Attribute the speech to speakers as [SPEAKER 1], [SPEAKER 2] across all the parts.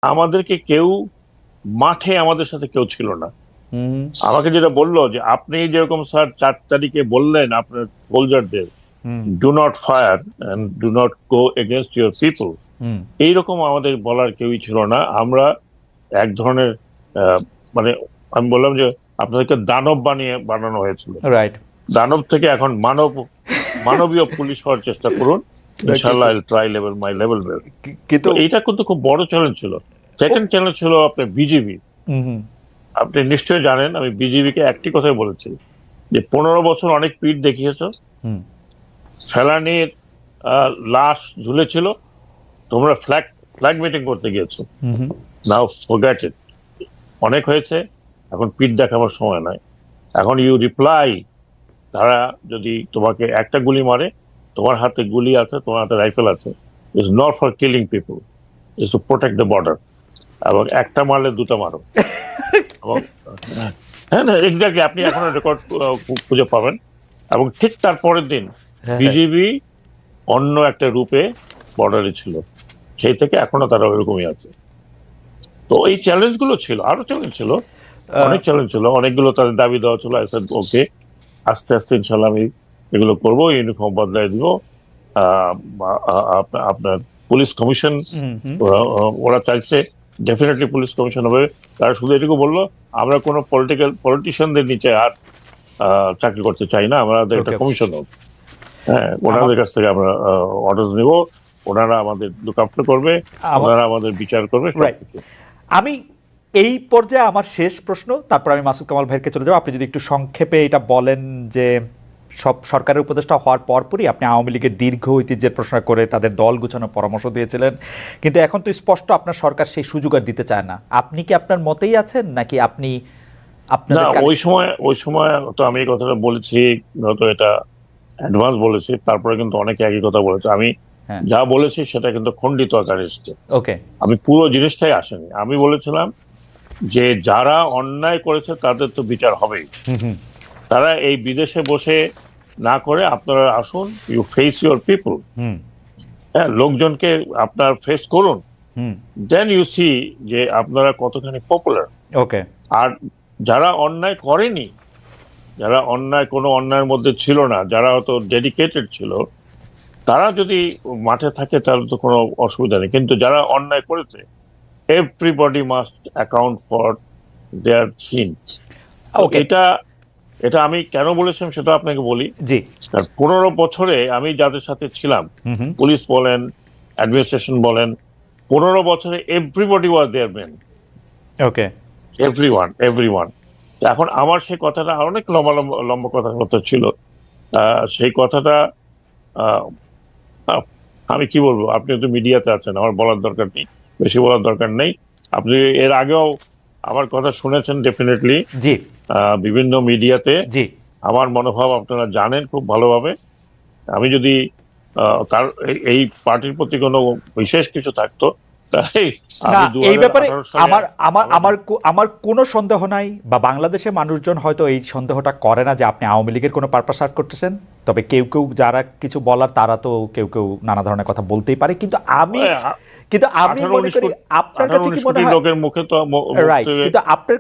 [SPEAKER 1] আমাদেরকে কেউ মাঠে আমাদের সাথে কেউ ছিল না। আমাকে যেটা বললো যে আপনি যেরকম স্যার 4 তারিখে বললেন আপনার সোলজারদের do not fire and do not go against your people, এইরকম আমাদের বলার কেউই ছিল না। আমরা এক ধরনের মানে আমি বললাম যে আপনাদেরকে দানব বানানো হয়েছিল,
[SPEAKER 2] রাইট।
[SPEAKER 1] দানব থেকে এখন মানবীয় পুলিশ হওয়ার চেষ্টা করুন, ইনশাআল্লাহ I'll try level my level বেল।
[SPEAKER 2] কিন্তু
[SPEAKER 1] তো এইটা কিন্তু খুব বড় চ্যালেঞ্জ ছিল। সেকেন্ড চ্যালেঞ্জ ছিল আপনার বিজিবি। আপনি নিশ্চয়ই জানেন আমি বিজিবিকে একটি কথাই বলেছি যে 15 বছর অনেক পিঠ দেখিয়েছ, ফেলানির লাশ ঝুলেছিল, তোমরা ফ্ল্যাগ মিটিং করতে গিয়েছো, নাও ফরগেট ইট, অনেক হয়েছে, এখন পিঠ দেখাবার সময় নাই। এখন ইউ রিপ্লাই, তারা যদি তোমাকে একটা গুলি মারে, তোমার হাতে গুলি আছে, তোমার হাতে রাইফেল আছে, it's not for killing people, it's to protect the border. এবং একটা মারলে দুটো মারো। এবং হ্যাঁ না, এক্স্যাক্টলি আপনি এখন রেকর্ড খুঁজে পাবেন। এবং ঠিক তার পরের দিন বিজিবি অন্য একটা রূপে বর্ডারে ছিল, সেই থেকে এখনো তারা ওইরকমই আছে। তো এই চ্যালেঞ্জ গুলো ছিল, আরো চ্যালেঞ্জ ছিল, অনেক চ্যালেঞ্জ ছিল, অনেকগুলো তাদের দাবি দেওয়া ছিল। ওকে, আস্তে আস্তে ইনশাল্লাহ আমি এগুলো করবো, ইউনিফর্ম বদলাই দিব। আপনার পুলিশ কমিশন ওরা চাইছে ডেফিনেটলি পুলিশ কমিশন হবে। তারা শুধু এটুকু বললো আমরা কোনো পলিটিশিয়ানদের নিচে আর চাকরি করতে চাই না, আমাদের একটা কমিশন হোক। হ্যাঁ, ওনাদের কাছ থেকে আমরা অর্ডার নিব, ওনারা আমাদের লুক আফটার করবে, ওনারা আমাদের বিচার করবে।
[SPEAKER 2] আমি এই পর্যায়ে আমার শেষ প্রশ্ন, তারপর আমি মাসুদ কামাল ভাইকে চলে যাবো। আপনি যদি একটু সংক্ষেপে এটা বলেন যে সব সরকারের উপদেষ্টা হওয়ার পরপরই আপনি আওয়ামী লীগের দীর্ঘ ঐতিহ্যের প্রশ্ন করে তাদের দল গুছানোর পরামর্শ দিয়েছিলেন, কিন্তু এখন তো স্পষ্ট আপনার সরকার সেই সুযোগ আর দিতে চায় না। আপনি কি আপনার মতেই আছেন নাকি আপনি
[SPEAKER 1] না? ওই সময় তো আমি এই কথাটা বলেছি, হয়তো এটা অ্যাডভান্স বলেছি, তারপরে কিন্তু অনেকে একই কথা বলেছে। আমি যা বলেছি সেটা কিন্তু খণ্ডিত আকারে এসছে।
[SPEAKER 2] ওকে,
[SPEAKER 1] আমি পুরো জিনিসটাই আসেনি। আমি বলেছিলাম যে যারা অন্যায় করেছে তাদের তো বিচার হবেই, তারা এই বিদেশে বসে না করে আপনারা আসুন, ইউ ফেস ইউর পিপল, হ্যাঁ, লোকজনকে আপনার ফেস করুন, দেন ইউ সি যে আপনারা কতখানি পপুলার।
[SPEAKER 2] ওকে,
[SPEAKER 1] আর যারা অন্যায় করেনি, যারা কোনো অন্যায়ের মধ্যে ছিল না, যারা হয়তো ডেডিকেটেড ছিল, তারা যদি মাঠে থাকে তাহলে তো কোনো অসুবিধা নেই। কিন্তু যারা অন্যায় করেছে, everybody must account for their sins. এটা আমি কেন বলেছিলাম সেটা আপনাকে বলি।
[SPEAKER 2] জি,
[SPEAKER 1] 15 বছরে আমি যাদের সাথে ছিলাম, পুলিশ বলেন, অ্যাডমিনিস্ট্রেশন বলেন, 15 বছরে everybody was their men.
[SPEAKER 2] Okay,
[SPEAKER 1] everyone. এখন আমার সেই কথাটা অনেক লম্বা কথা ছিল, সেই কথাটা আমি কি বলবো, আপনি তো মিডিয়াতে আছেন, আমার বলার দরকার নেই, বেশি বলার দরকার নেই। আপনি এর আগেও আমার কথা শুনেছেন ডেফিনেটলি,
[SPEAKER 2] জি,
[SPEAKER 1] বিভিন্ন মিডিয়াতে।
[SPEAKER 2] জি,
[SPEAKER 1] আমার মনোভাব আপনারা জানেন খুব ভালোভাবে। আমি যদি তার এই পার্টির প্রতি কোনো বিশেষ কিছু থাকতো,
[SPEAKER 2] এই ব্যাপারে আমার কোনো সন্দেহ নাই, বা বাংলাদেশের মানুষজন হয়তো এই সন্দেহটা করে না যে আপনি আওয়ামী লীগের কোনো পারপাস সার্ভ করতেছেন। তবে কেউ যারা কিছু বলার তারা তো কেউ নানা ধরনের কথা বলতেই পারে। কিন্তু আমি মনে করি আপনার কাছে কি মনে হয়, রাইট, কিন্তু আপনার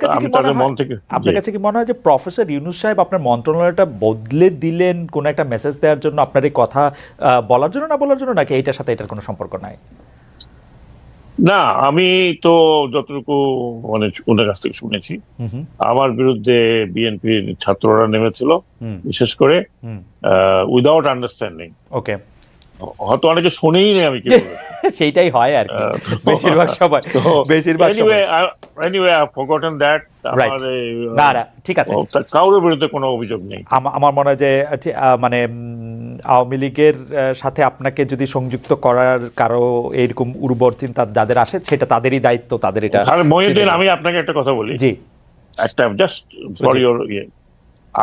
[SPEAKER 2] কাছে কি মনে হয় যে প্রফেসর ইউনূস সাহেব আপনার মন্ত্রণালয়টা বদলে দিলেন কোন একটা মেসেজ দেওয়ার জন্য, আপনার এই কথা বলার জন্য, না বলার জন্য, নাকি এইটার সাথে এটার কোনো সম্পর্ক নাই?
[SPEAKER 1] না, আমি তো যতটুকু মানে ওদের কাছ থেকে শুনেছি, আমার বিরুদ্ধে বিএনপির ছাত্ররা নেমেছিল, বিশেষ করে উইদাউট আন্ডারস্ট্যান্ডিং।
[SPEAKER 2] ওকে,
[SPEAKER 1] হয়তো অনেকে শুনেই নেই আমি কি বলছি।
[SPEAKER 2] সেইটাই হয় আর কি বেশিরভাগ সময়।
[SPEAKER 1] Anyway I have forgotten that.
[SPEAKER 2] না, ঠিক আছে,
[SPEAKER 1] কারোর বিরুদ্ধে কোনো অভিযোগ নেই।
[SPEAKER 2] আমার মনে হয় যে মানে আওয়ামী লীগের সাথে আপনাকে যদি সংযুক্ত করার কারো এরকম উর্বর চিন্তা যাদের আসে, সেটা তাদেরই দায়িত্ব, তাদের এটা।
[SPEAKER 1] মহিউদ্দিন, আমি আপনাকে একটা কথা বলি,
[SPEAKER 2] জি,
[SPEAKER 1] একটা জাস্ট ফর ইওর ইয়ে।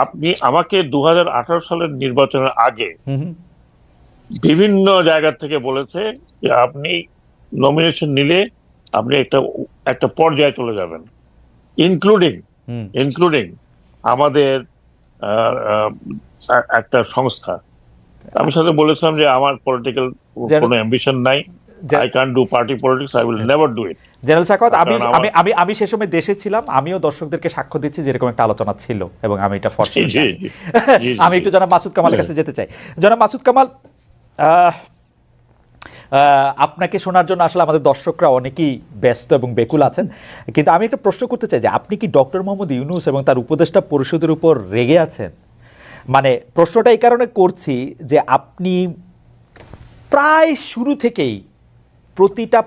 [SPEAKER 1] আপনি আমাকে 2018 সালের নির্বাচনের আগে বিভিন্ন জায়গা থেকে বলেছে যে আপনি নমিনেশন নিলে আপনি একটা পর্যায়ে চলে যাবেন, ইনক্লুডিং আমাদের একটা সংস্থা। আমি সাথে বলেছিলাম যে আমার পলিটিক্যাল কোনো অ্যাম্বিশন নাই, I can't do party politics. I will never do it.
[SPEAKER 2] General Sakhawat, আমি সে সময় দেশে ছিলাম, আমিও দর্শকদেরকে সাক্ষ্য দিচ্ছি যেরকম একটা আলোচনা ছিল এবং আমি এটা ফরশিওর। আমি একটু জনাব মাসুদ কামালের কাছে যেতে চাই। জনাব মাসুদ কামাল, আপনাকে শোনার জন্য আসলে আমাদের দর্শকরা অনেকেই ব্যস্ত এবং বেকুল আছেন, কিন্তু আমি একটা প্রশ্ন করতে চাই যে আপনি কি ডক্টর মোহাম্মদ ইউনূস এবং তার উপদেষ্টা পরিষদের উপর রেগে আছেন? মানে প্রশ্নটা এই কারণে করছি যে আপনি প্রায় শুরু থেকেই প্রতিটা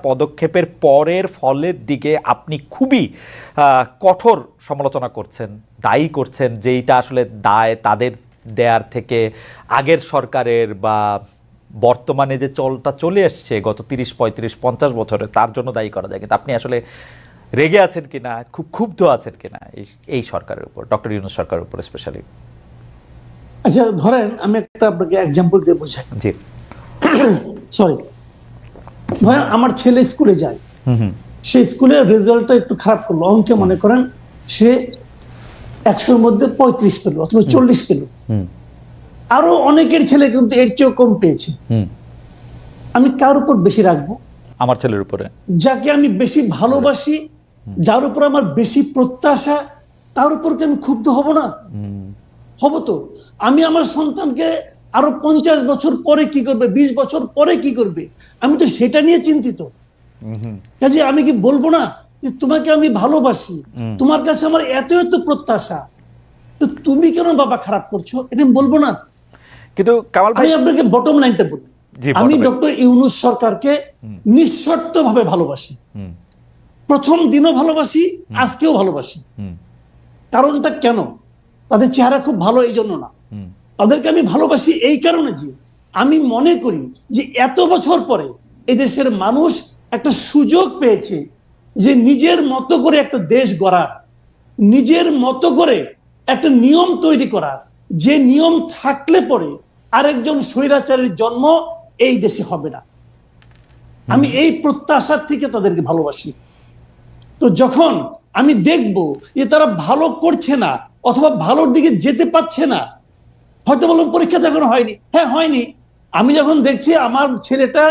[SPEAKER 2] পদক্ষেপের পরের ফলের দিকে আপনি খুবই কঠোর সমালোচনা করছেন, দায়ী করছেন, যেইটা আসলে দায় তাদের দেয়ার থেকে আগের সরকারের বা বর্তমানে যে চলটা চলে এসছে গত 30, 35, 50 বছরে তার জন্য দায়ী করা যায়। কিন্তু আপনি আসলে রেগে আছেন কিনা, খুব ক্ষুব্ধ আছেন কিনা এই সরকারের উপর, ডক্টর ইউনূস সরকারের উপর স্পেশালি?
[SPEAKER 3] আচ্ছা, ধরেন আমি একটা আপনাকে এক্সাম্পল দিয়ে বোঝাই।
[SPEAKER 2] জি,
[SPEAKER 3] সরি, ধরেন আমার ছেলে স্কুলে যায়, সেই স্কুলের রেজাল্টটা একটু খারাপ করলো, অঙ্কে মনে করেন সে 100-র মধ্যে 35 পেল অথবা 40 পেল। আরো অনেকের ছেলে কিন্তু এর চেয়েও কম পেয়েছে। আমি কার উপর বেশি রাখবো? আমার ছেলের উপরে, যাকে আমি বেশি ভালোবাসি, যার উপর আমার বেশি প্রত্যাশা, তার উপর কি আমি ক্ষুব্ধ হব না? হব তো। আমি আমার সন্তানকে আরো 50 বছর পরে কি করবে, 20 বছর পরে কি করবে, আমি তো সেটা নিয়ে চিন্তিত। কাজে আমি কি বলবো না যে তোমাকে আমি ভালোবাসি, তোমার কাছে আমার এত এত প্রত্যাশা, তো তুমি কেন বাবা খারাপ করছো, এটা আমি বলবো না? কিন্তু কামাল ভাই, আমি আপনাকে বটম লাইনটা বলি, আমি ডক্টর ইউনূস সরকারকে নিঃশর্ত ভাবে ভালোবাসি। প্রথম দিনও ভালোবাসি, আজকেও ভালোবাসি। কারণটা কেন? তাদের চেহারা খুব ভালো এই জন্য না, তাদেরকে আমি ভালোবাসি এই কারণে যে আমি মনে করি যে এত বছর পরে এদেশের মানুষ একটা সুযোগ পেয়েছে যে নিজের মতো করে একটা দেশ গড়ার, নিজের মতো করে একটা নিয়ম তৈরি করার, যে নিয়ম থাকলে পরে আরেকজন স্বৈরাচারের জন্ম এই দেশে হবে না। আমি এই প্রত্যাশার থেকে তাদেরকে ভালোবাসি। তো যখন আমি দেখব যে তারা ভালো করছে না অথবা ভালোর দিকে যেতে পারছে না, হয়তো বললাম পরীক্ষা যখন হয়নি, হ্যাঁ হয়নি, আমি যখন দেখছি আমার ছেলেটা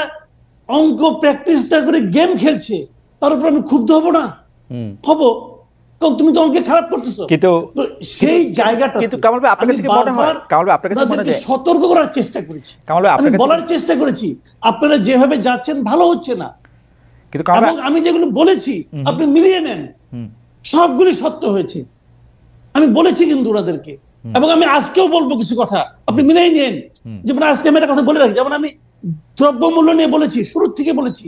[SPEAKER 3] অঙ্ক প্র্যাকটিসটা করে গেম খেলছে, তার উপর আমি ক্ষুব্ধ হব না? হব, কারণ তুমি তো অঙ্কে খারাপ করতেছো। কিন্তু সেই জায়গাটা কিন্তু কামাল ভাই, আপনার কাছে কি মনে হয়, কামাল ভাই আপনার কাছে মনে হয় সতর্ক করার চেষ্টা করেছি, কামাল ভাই আমি বলার চেষ্টা করেছি আপনারা যেভাবে যাচ্ছেন ভালো হচ্ছে না, কিন্তু এবং আমি যেগুলো বলেছি আপনি মিলিয়ে নেন, সবগুলি সত্য হয়েছে। আমি বলেছি কিন্তু ওনাদেরকে, এবং আমি আজকেও বলবো কিছু কথা, আপনি মিলিয়ে নেন। যেমন আজকে আমি একটা কথা বলে রাখি, যেমন আমি দ্রব্যমূল্য নিয়ে বলেছি, শুরুর থেকে বলেছি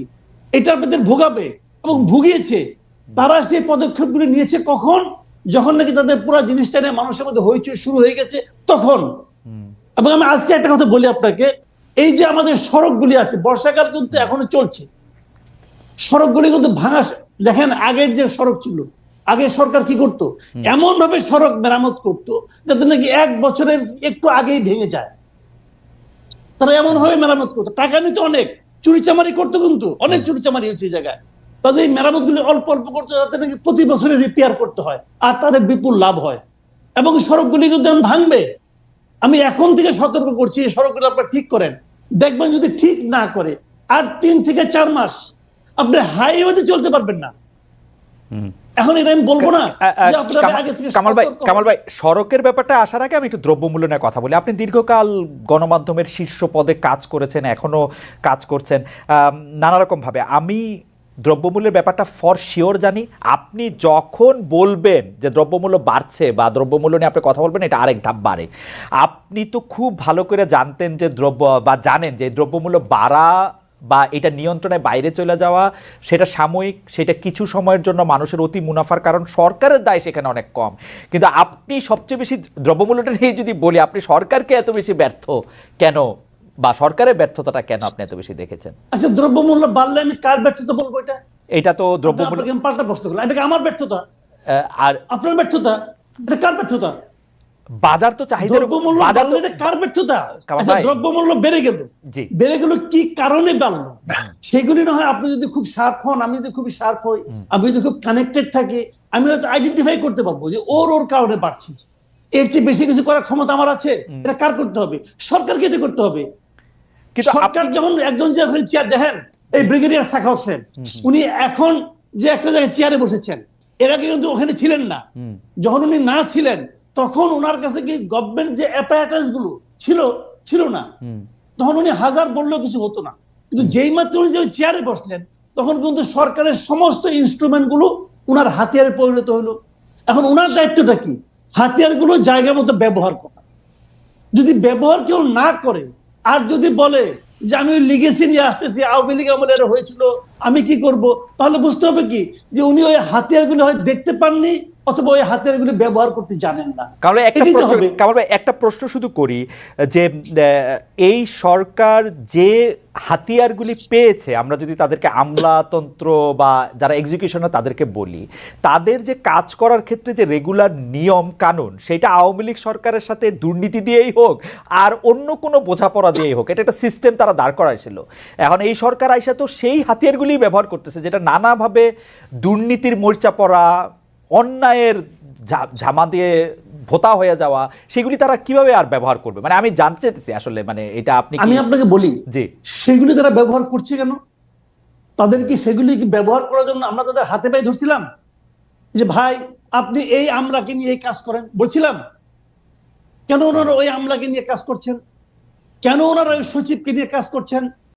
[SPEAKER 3] এটা আপনাদের ভোগাবে এবং ভুগিয়েছে। তারা সেই পদক্ষেপগুলি নিয়েছে কখন? যখন নাকি তাদের পুরো জিনিসটা নিয়ে মানুষের মধ্যে হইচই শুরু হয়ে গেছে তখন। এবং আমি আজকে একটা কথা বলি আপনাকে, এই যে আমাদের সড়কগুলি আছে, বর্ষাকাল কিন্তু এখনো চলছে, সড়কগুলি কিন্তু ভাঙা। দেখেন আগের যে সড়ক ছিল, আগে সরকার কি করতো, এমন ভাবে সড়ক মেরামত করতো যাতে নাকি 1 বছরের একটু আগেই ভেঙে যায়। তারা এমন ভাবে মেরামত করতো, টাকা নিতে অনেক, চুরিচামারি করতো, কিন্তু অনেক চুরিচামারি হচ্ছে এই জায়গায়। তাদের এই মেরামত গুলি অল্প অল্প করতে, যাতে নাকি প্রতি বছরে রিপেয়ার করতে হয় আর তাদের বিপুল লাভ হয়। এবং সড়কগুলি কিন্তু ভাঙবে। আমি এখন থেকে সতর্ক করছি, এই সড়কগুলো আপনারা ঠিক করেন। দেখবেন যদি ঠিক না করে আর 3 থেকে 4 মাস আপনি হাইওয়েতে চলতে পারবেন না। এখন এটা আমি বলবো না যে আপনারা আগে থেকে। কামাল ভাই, সড়কের ব্যাপারটা আসার আগে আমি একটু দ্রব্যমূল্য নিয়ে কথা বলি। আপনি দীর্ঘকাল গণমাধ্যমের শীর্ষ পদে কাজ করেছেন, এখনো কাজ করছেন নানা রকম ভাবে। আমি দ্রব্যমূল্যের ব্যাপারটা ফর শিওর জানি। আপনি যখন বলবেন যে দ্রব্যমূল্য বাড়ছে বা দ্রব্যমূল্য নিয়ে আপনি কথা বলবেন, এটা আরেক ধাপ বাড়ে। আপনি তো খুব ভালো করে জানতেন যে জানেন যে দ্রব্যমূল্য বাড়া বা এটা নিয়ন্ত্রণের বাইরে চলে যাওয়া সেটা সাময়িক, সেটা কিছু সময়ের জন্য মানুষের অতি মুনাফার কারণ, সরকারের দায় সেখানে অনেক কম। কিন্তু আপনি সবচেয়ে বেশি দ্রব্যমূল্যটা নিয়ে যদি বলি, আপনি সরকারকে এত বেশি ব্যর্থ কেন বা সরকারের ব্যর্থতাটা কেন আপনি এত বেশি দেখেছেন? আচ্ছা, দ্রব্যমূল্য বাড়লে আমি কার ব্যর্থতা বলবো? এটা তো দ্রব্যমূল্য পাল্টা প্রশ্ন করলাম, এটা আমার ব্যর্থতা আর আপনার ব্যর্থতা? এটা কার ব্যর্থতা? বাজার তো চাহিদা, বাজার তো এটা কার ব্যর্থতা? দ্রব্যমূল্য বেড়ে গেল, বেড়ে গেল কি কারণে বাড়লো সেগুলি না হয় আপনি যদি খুব শার্প হন, আমি যদি খুবই শার্প হই, আমি যদি খুব কানেক্টেড থাকি, আমি হয়তো আইডেন্টিফাই করতে পারবো যে ওর কারণে বাড়ছে। এর চেয়ে বেশি কিছু করার ক্ষমতা আমার আছে? এটা কার করতে হবে? সরকারকে যে করতে হবে। সরকার যখন একজন যে ওখানে চেয়ার দেখেন, এই ব্রিগেডিয়ার সাখাওয়াত হোসেন, উনি এখন যে একটা জায়গায় চেয়ারে বসেছেন, এর আগে কিন্তু ওখানে ছিলেন না। যখন উনি না ছিলেন তখন ওনার কাছে কি গভর্নমেন্ট যে অ্যাপারেটাস গুলো ছিল না, তখন উনি হাজার বললেও কিছু হতো না। কিন্তু যেই মাত্র উনি যে চেয়ারে বসলেন তখন কিন্তু সরকারের সমস্ত ইনস্ট্রুমেন্ট গুলো উনার হাতিয়ারে পরিণত হলো। এখন উনার দায়িত্বটা কি? হাতিয়ার গুলো জায়গা মতো ব্যবহার করা। যদি ব্যবহার কেউ না করে আর যদি বলে যে আমি ওই লিগেসি নিয়ে আসতেছি, আওয়ামী লীগ আমলে এটা হয়েছিল, আমি কি করব, তাহলে বুঝতে হবে কি যে উনি ওই হাতিয়ার গুলো হয়তো দেখতে পাননি অথবা ওই হাতিয়ার গুলো ব্যবহার করতে জানেন না।
[SPEAKER 2] কারণ একটা প্রশ্ন শুধু করি যে এই সরকার যে হাতিয়ারগুলি পেয়েছে, আমরা যদি তাদেরকে আমলাতন্ত্র বা যারা এক্সিকিউশনে তাদেরকে বলি, তাদের যে কাজ করার ক্ষেত্রে যে রেগুলার নিয়ম কানুন, সেটা আওয়ামী লীগ সরকারের সাথে দুর্নীতি দিয়েই হোক আর অন্য কোনো বোঝাপড়া দিয়েই হোক, এটা একটা সিস্টেম তারা দাঁড় করাইছিল। এখন এই সরকার আইসা তো সেই হাতিয়ারগুলি ব্যবহার করতেছে, যেটা নানাভাবে দুর্নীতির মরিচা পড়া, অন্যায়ের ঝামা দিয়ে ভোতা হয়ে যাওয়া, সেগুলি তারা কিভাবে আর ব্যবহার করবে? মানে আমি জানতে চাইতেছি আসলে, মানে এটা
[SPEAKER 3] আমি আপনাকে বলি যে সেগুলি তারা ব্যবহার করছে কেন? তাদের কি সেগুলি কি ব্যবহার করার জন্য আমরা তাদের হাতে পায়ে ধরছিলাম যে ভাই আপনি এই আমলাকে নিয়ে এই কাজ করেন বলছিলাম? কেন ওনারা ওই আমলাকে নিয়ে কাজ করছেন? কেন ওনারা ওই সচিবকে নিয়ে কাজ করছেন?